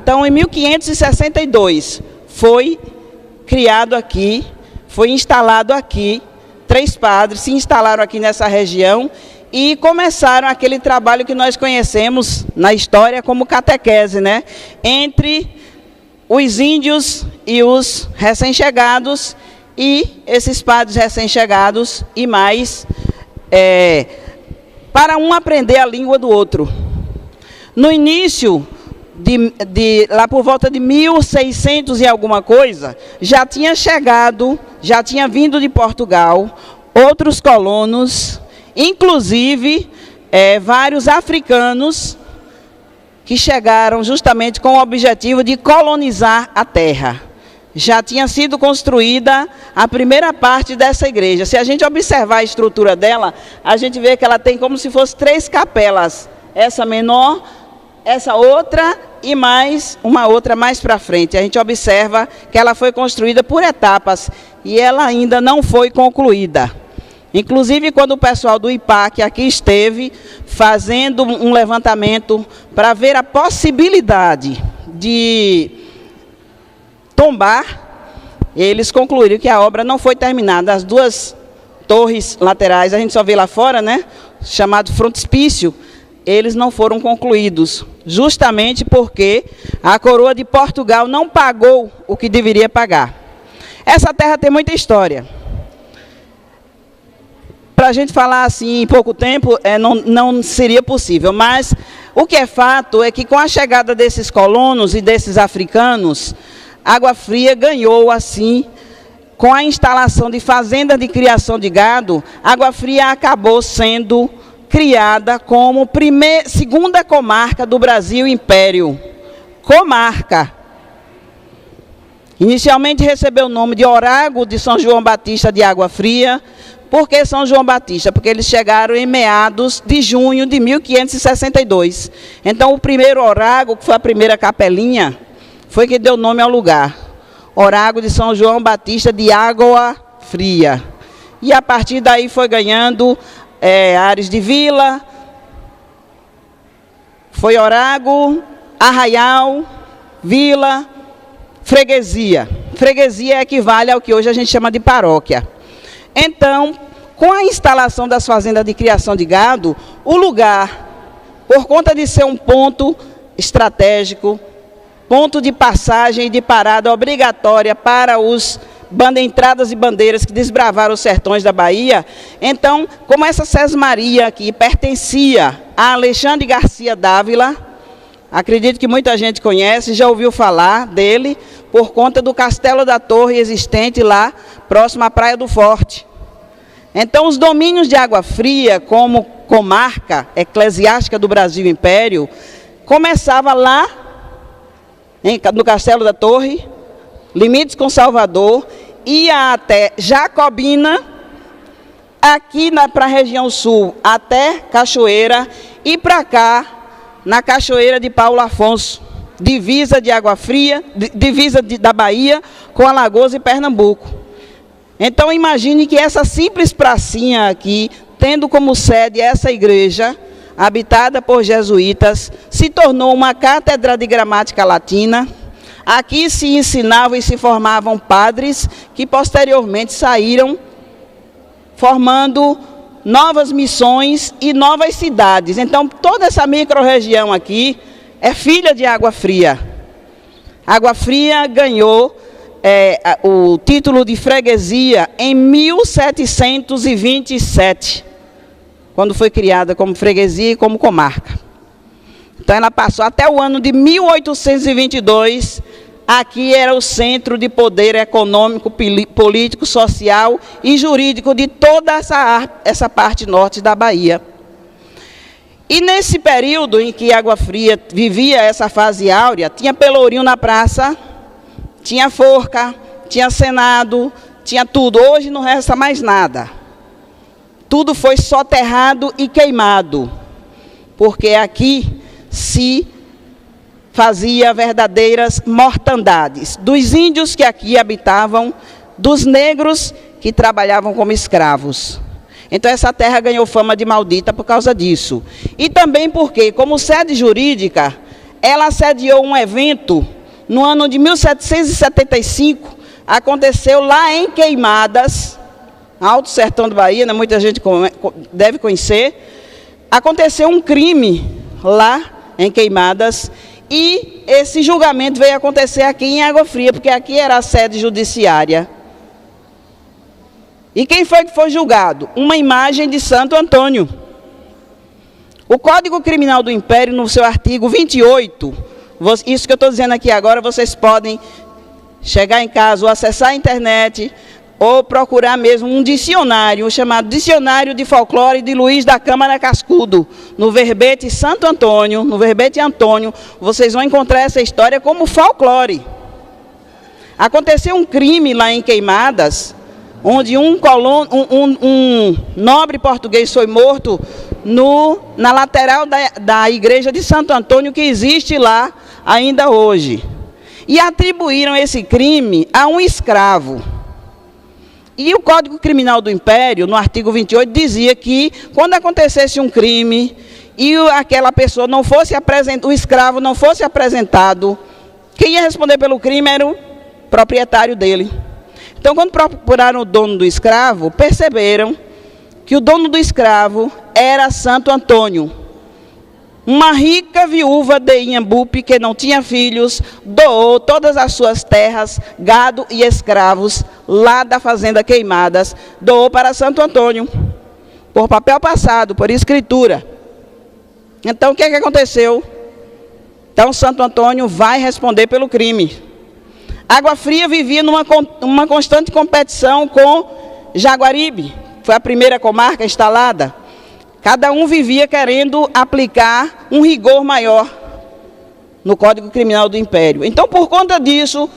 Então, em 1562, foi criado aqui, foi instalado aqui, 3 padres se instalaram aqui nessa região e começaram aquele trabalho que nós conhecemos na história como catequese, né? Entre os índios e os recém-chegados, e esses padres recém-chegados e mais, para um aprender a língua do outro. No início, lá por volta de 1600 e alguma coisa, já tinha vindo de Portugal outros colonos, inclusive vários africanos que chegaram justamente com o objetivo de colonizar a terra. Já tinha sido construída a primeira parte dessa igreja. Se a gente observar a estrutura dela, a gente vê que ela tem como se fosse 3 capelas. Essa menor, essa outra e mais uma outra mais para frente. A gente observa que ela foi construída por etapas e ela ainda não foi concluída. Inclusive, quando o pessoal do IPAC aqui esteve fazendo um levantamento para ver a possibilidade de tombar, eles concluíram que a obra não foi terminada. As 2 torres laterais, a gente só vê lá fora, né? Chamado frontispício, eles não foram concluídos, justamente porque a coroa de Portugal não pagou o que deveria pagar. Essa terra tem muita história. Para a gente falar assim em pouco tempo, não seria possível, mas o que é fato é que com a chegada desses colonos e desses africanos, Água Fria ganhou assim, com a instalação de fazendas de criação de gado, Água Fria acabou sendo criada como segunda comarca do Brasil Império. Comarca. Inicialmente recebeu o nome de Orago de São João Batista de Água Fria. Por que São João Batista? Porque eles chegaram em meados de junho de 1562. Então, o primeiro Orago, que foi a primeira capelinha, foi que deu nome ao lugar. Orago de São João Batista de Água Fria. E a partir daí foi ganhando áreas de vila, foi Orago, arraial, vila, freguesia. Freguesia equivale ao que hoje a gente chama de paróquia. Então, com a instalação das fazendas de criação de gado, o lugar, por conta de ser um ponto estratégico, ponto de passagem e de parada obrigatória para os entradas e bandeiras que desbravaram os sertões da Bahia, então, como essa sesmaria aqui pertencia a Alexandre Garcia Dávila, acredito que muita gente conhece, já ouviu falar dele, por conta do Castelo da Torre existente lá, próximo à Praia do Forte. Então, os domínios de Água Fria, como comarca eclesiástica do Brasil Império, começava lá, no Castelo da Torre, limites com Salvador, ia até Jacobina, aqui para a região sul, até Cachoeira, e para cá, na Cachoeira de Paulo Afonso, divisa de Água Fria, divisa da Bahia com Alagoas e Pernambuco. Então, imagine que essa simples pracinha aqui, tendo como sede essa igreja, habitada por jesuítas, se tornou uma cátedra de gramática latina. Aqui se ensinavam e se formavam padres que posteriormente saíram formando novas missões e novas cidades. Então, toda essa microrregião aqui é filha de Água Fria. Água Fria ganhou o título de freguesia em 1727, quando foi criada como freguesia e como comarca. Então, ela passou até o ano de 1822, aqui era o centro de poder econômico, político, social e jurídico de toda essa parte norte da Bahia. E nesse período em que Água Fria vivia essa fase áurea, tinha pelourinho na praça, tinha forca, tinha senado, tinha tudo. Hoje não resta mais nada. Tudo foi soterrado e queimado, porque aqui se fazia verdadeiras mortandades dos índios que aqui habitavam, dos negros que trabalhavam como escravos. Então, essa terra ganhou fama de maldita por causa disso. E também porque, como sede jurídica, ela sediou um evento no ano de 1775, aconteceu lá em Queimadas, Alto Sertão da Bahia, né? Muita gente deve conhecer. Aconteceu um crime lá em Queimadas e esse julgamento veio acontecer aqui em Água Fria, porque aqui era a sede judiciária. E quem foi que foi julgado? Uma imagem de Santo Antônio. O Código Criminal do Império, no seu artigo 28, isso que eu estou dizendo aqui agora, vocês podem chegar em casa ou acessar a internet ou procurar mesmo um dicionário, chamado Dicionário de Folclore de Luiz da Câmara Cascudo. No verbete Santo Antônio, no verbete Antônio, vocês vão encontrar essa história como folclore. Aconteceu um crime lá em Queimadas, onde um nobre português foi morto na lateral da igreja de Santo Antônio, que existe lá ainda hoje. E atribuíram esse crime a um escravo. E o Código Criminal do Império, no artigo 28, dizia que quando acontecesse um crime e aquela pessoa não fosse apresentado, o escravo não fosse apresentado, quem ia responder pelo crime era o proprietário dele. Então, quando procuraram o dono do escravo, perceberam que o dono do escravo era Santo Antônio. Uma rica viúva de Inhambupe, que não tinha filhos, doou todas as suas terras, gado e escravos, lá da fazenda Queimadas, doou para Santo Antônio, por papel passado, por escritura. Então, o que aconteceu? Então, Santo Antônio vai responder pelo crime. Água Fria vivia numa constante competição com Jaguaribe, foi a primeira comarca instalada. Cada um vivia querendo aplicar um rigor maior no Código Criminal do Império. Então, por conta disso,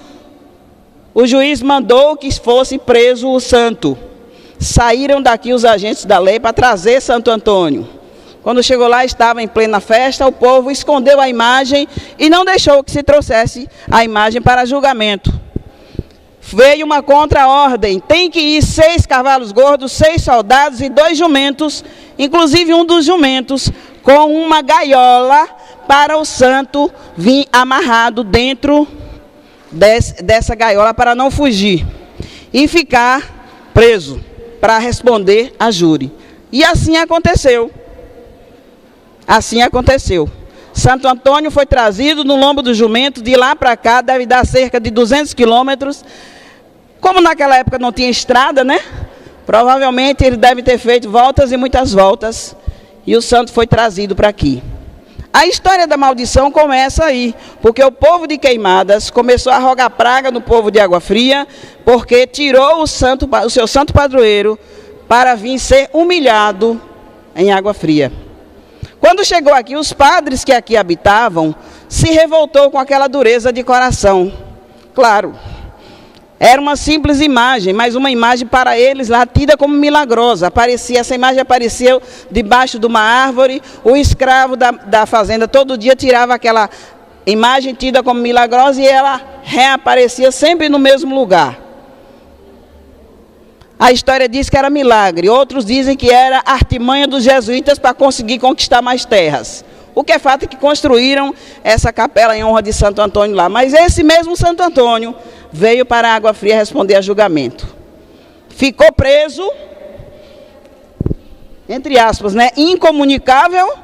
o juiz mandou que fosse preso o santo. Saíram daqui os agentes da lei para trazer Santo Antônio. Quando chegou lá, estava em plena festa, o povo escondeu a imagem e não deixou que se trouxesse a imagem para julgamento. Veio uma contra-ordem, tem que ir 6 cavalos gordos, 6 soldados e 2 jumentos, inclusive um dos jumentos, com uma gaiola para o santo vir amarrado dentro dessa gaiola para não fugir e ficar preso para responder a júri. E assim aconteceu. Assim aconteceu. Santo Antônio foi trazido no lombo do jumento, de lá para cá, deve dar cerca de 200 quilômetros. Como naquela época não tinha estrada, né? Provavelmente ele deve ter feito voltas e muitas voltas, e o santo foi trazido para aqui. A história da maldição começa aí, porque o povo de Queimadas começou a rogar praga no povo de Água Fria, porque tirou o seu santo padroeiro para vir ser humilhado em Água Fria. Quando chegou aqui, os padres que aqui habitavam se revoltou com aquela dureza de coração. Claro, era uma simples imagem, mas uma imagem para eles lá tida como milagrosa. Essa imagem apareceu debaixo de uma árvore, o escravo da fazenda todo dia tirava aquela imagem tida como milagrosa e ela reaparecia sempre no mesmo lugar. A história diz que era milagre, outros dizem que era artimanha dos jesuítas para conseguir conquistar mais terras. O que é fato é que construíram essa capela em honra de Santo Antônio lá. Mas esse mesmo Santo Antônio veio para a Água Fria responder a julgamento. Ficou preso, entre aspas, né, incomunicável,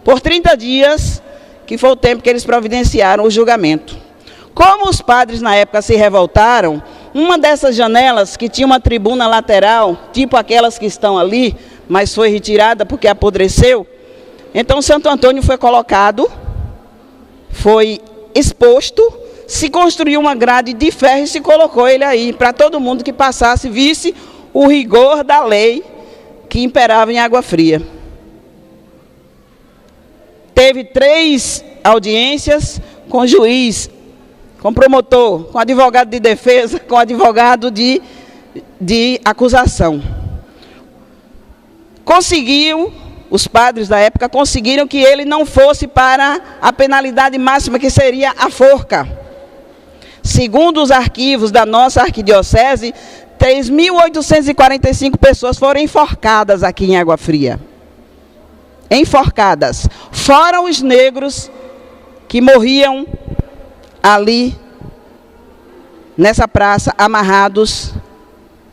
por 30 dias, que foi o tempo que eles providenciaram o julgamento. Como os padres na época se revoltaram, uma dessas janelas que tinha uma tribuna lateral, tipo aquelas que estão ali, mas foi retirada porque apodreceu, então Santo Antônio foi colocado, foi exposto, se construiu uma grade de ferro e se colocou ele aí, para todo mundo que passasse visse o rigor da lei que imperava em Água Fria. Teve 3 audiências com juiz, com promotor, com advogado de defesa, com advogado de acusação. Os padres da época conseguiram que ele não fosse para a penalidade máxima, que seria a forca. Segundo os arquivos da nossa arquidiocese, 3.845 pessoas foram enforcadas aqui em Água Fria. Enforcadas. Fora os negros que morriam ali nessa praça, amarrados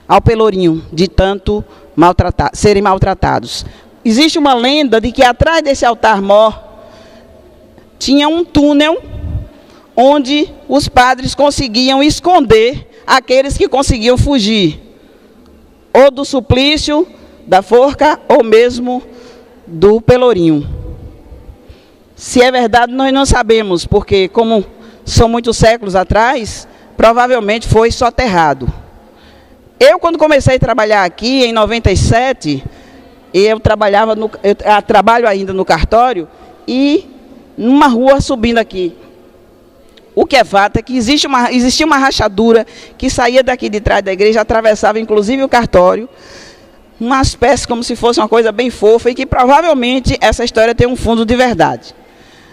ao pelourinho, de tanto serem maltratados. Existe uma lenda de que atrás desse altar-mor tinha um túnel onde os padres conseguiam esconder aqueles que conseguiam fugir, ou do suplício, da forca, ou mesmo do pelourinho. Se é verdade, nós não sabemos, porque como são muitos séculos atrás, provavelmente foi soterrado. Eu, quando comecei a trabalhar aqui, em 97, eu trabalho ainda no cartório, e numa rua subindo aqui. O que é fato é que existia uma rachadura que saía daqui de trás da igreja, atravessava inclusive o cartório, uma espécie como se fosse uma coisa bem fofa, e que provavelmente essa história tem um fundo de verdade.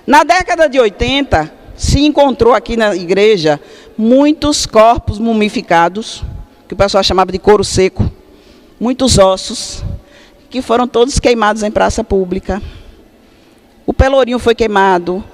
Na década de 80, se encontrou aqui na igreja muitos corpos mumificados, que o pessoal chamava de couro seco, muitos ossos, que foram todos queimados em praça pública. O pelourinho foi queimado,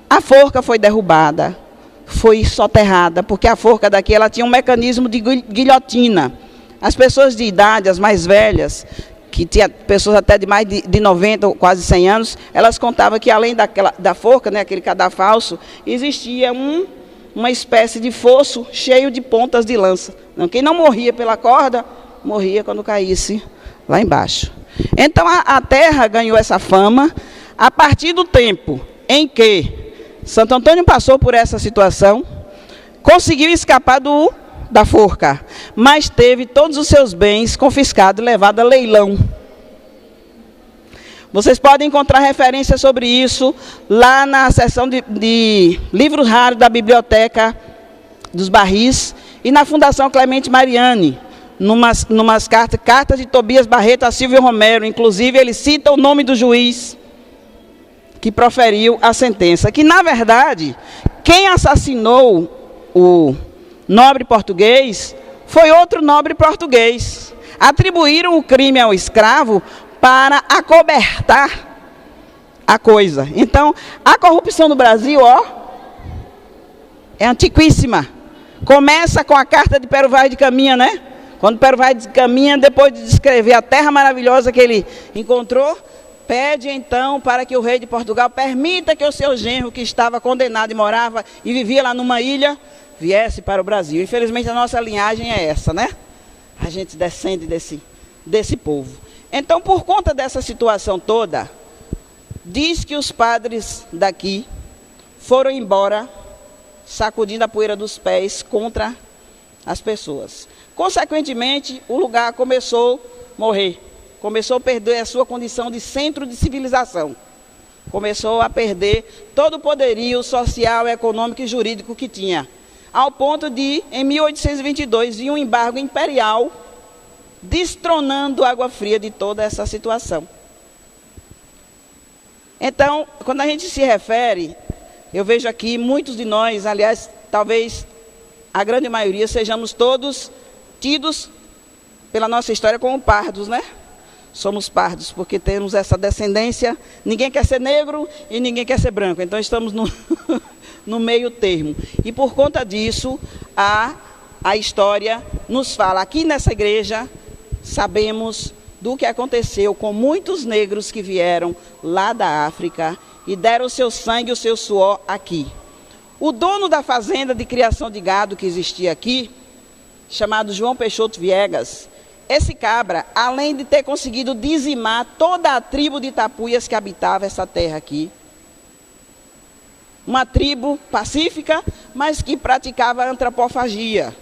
a forca foi derrubada, foi soterrada, porque a forca daqui ela tinha um mecanismo de guilhotina. As pessoas de idade, as mais velhas, que tinha pessoas até de mais de 90, quase 100 anos, elas contavam que além da forca, né, aquele cadafalso, existia uma espécie de fosso cheio de pontas de lança. Quem não morria pela corda, morria quando caísse lá embaixo. Então a terra ganhou essa fama a partir do tempo em que Santo Antônio passou por essa situação, conseguiu escapar da forca, mas teve todos os seus bens confiscados e levados a leilão. Vocês podem encontrar referências sobre isso lá na seção de livros raros da Biblioteca dos Barris e na Fundação Clemente Mariani, numas cartas de Tobias Barreto a Silvio Romero. Inclusive, ele cita o nome do juiz que proferiu a sentença, que, na verdade, quem assassinou o nobre português foi outro nobre português. Atribuíram o crime ao escravo para acobertar a coisa. Então, a corrupção no Brasil, é antiquíssima. Começa com a carta de Pero Vaz de Caminha, né? Quando Pero Vaz de Caminha, depois de descrever a terra maravilhosa que ele encontrou, pede então para que o rei de Portugal permita que o seu genro, que estava condenado e morava e vivia lá numa ilha, viesse para o Brasil. Infelizmente a nossa linhagem é essa, né? A gente descende desse povo. Então, por conta dessa situação toda, diz que os padres daqui foram embora sacudindo a poeira dos pés contra as pessoas. Consequentemente, o lugar começou a morrer. Começou a perder a sua condição de centro de civilização. Começou a perder todo o poderio social, econômico e jurídico que tinha. Ao ponto de, em 1822, vir um embargo imperial destronando a água fria de toda essa situação. Então, quando a gente se refere, eu vejo aqui muitos de nós, aliás, talvez a grande maioria, sejamos todos tidos pela nossa história como pardos, né? Somos pardos, porque temos essa descendência, ninguém quer ser negro e ninguém quer ser branco, então estamos no meio termo. E por conta disso, a história nos fala, aqui nessa igreja, sabemos do que aconteceu com muitos negros que vieram lá da África e deram o seu sangue e o seu suor aqui. O dono da fazenda de criação de gado que existia aqui, chamado João Peixoto Viegas, esse cabra, além de ter conseguido dizimar toda a tribo de tapuias que habitava essa terra aqui, uma tribo pacífica, mas que praticava antropofagia.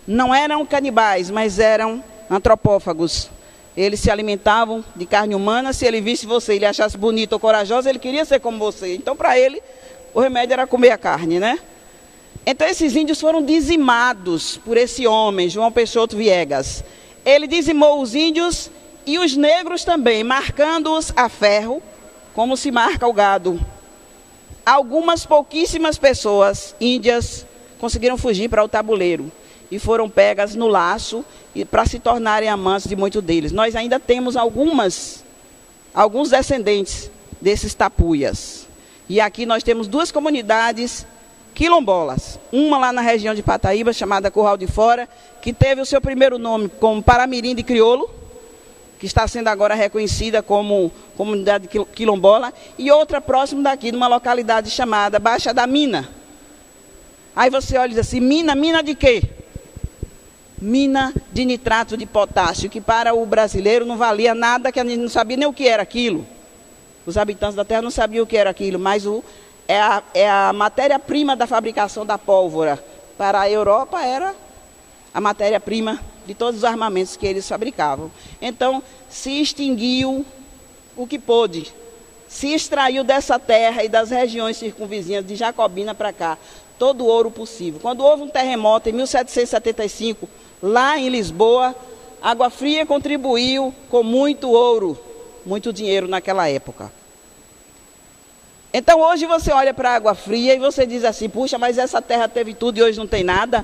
Não eram canibais, mas eram antropófagos. Eles se alimentavam de carne humana. Se ele visse você e ele achasse bonito ou corajoso, ele queria ser como você. Então, para ele, o remédio era comer a carne, né? Então, esses índios foram dizimados por esse homem, João Peixoto Viegas. Ele dizimou os índios e os negros também, marcando-os a ferro, como se marca o gado. Algumas pouquíssimas pessoas índias conseguiram fugir para o tabuleiro e foram pegas no laço para se tornarem amantes de muitos deles. Nós ainda temos alguns descendentes desses tapuias. E aqui nós temos duas comunidades quilombolas. Uma lá na região de Pataíba, chamada Curral de Fora, que teve o seu primeiro nome como Paramirim de Crioulo, que está sendo agora reconhecida como comunidade quilombola, e outra próximo daqui, numa localidade chamada Baixa da Mina. Aí você olha e diz assim, mina de quê? Mina de nitrato de potássio, que para o brasileiro não valia nada, que a gente não sabia nem o que era aquilo. Os habitantes da terra não sabiam o que era aquilo, mas é a matéria-prima da fabricação da pólvora. Para a Europa era a matéria-prima de todos os armamentos que eles fabricavam. Então, se extinguiu o que pôde. Se extraiu dessa terra e das regiões circunvizinhas de Jacobina para cá todo o ouro possível. Quando houve um terremoto em 1775, lá em Lisboa, Água Fria contribuiu com muito ouro, muito dinheiro naquela época. Então hoje você olha para a Água Fria e você diz assim, puxa, mas essa terra teve tudo e hoje não tem nada.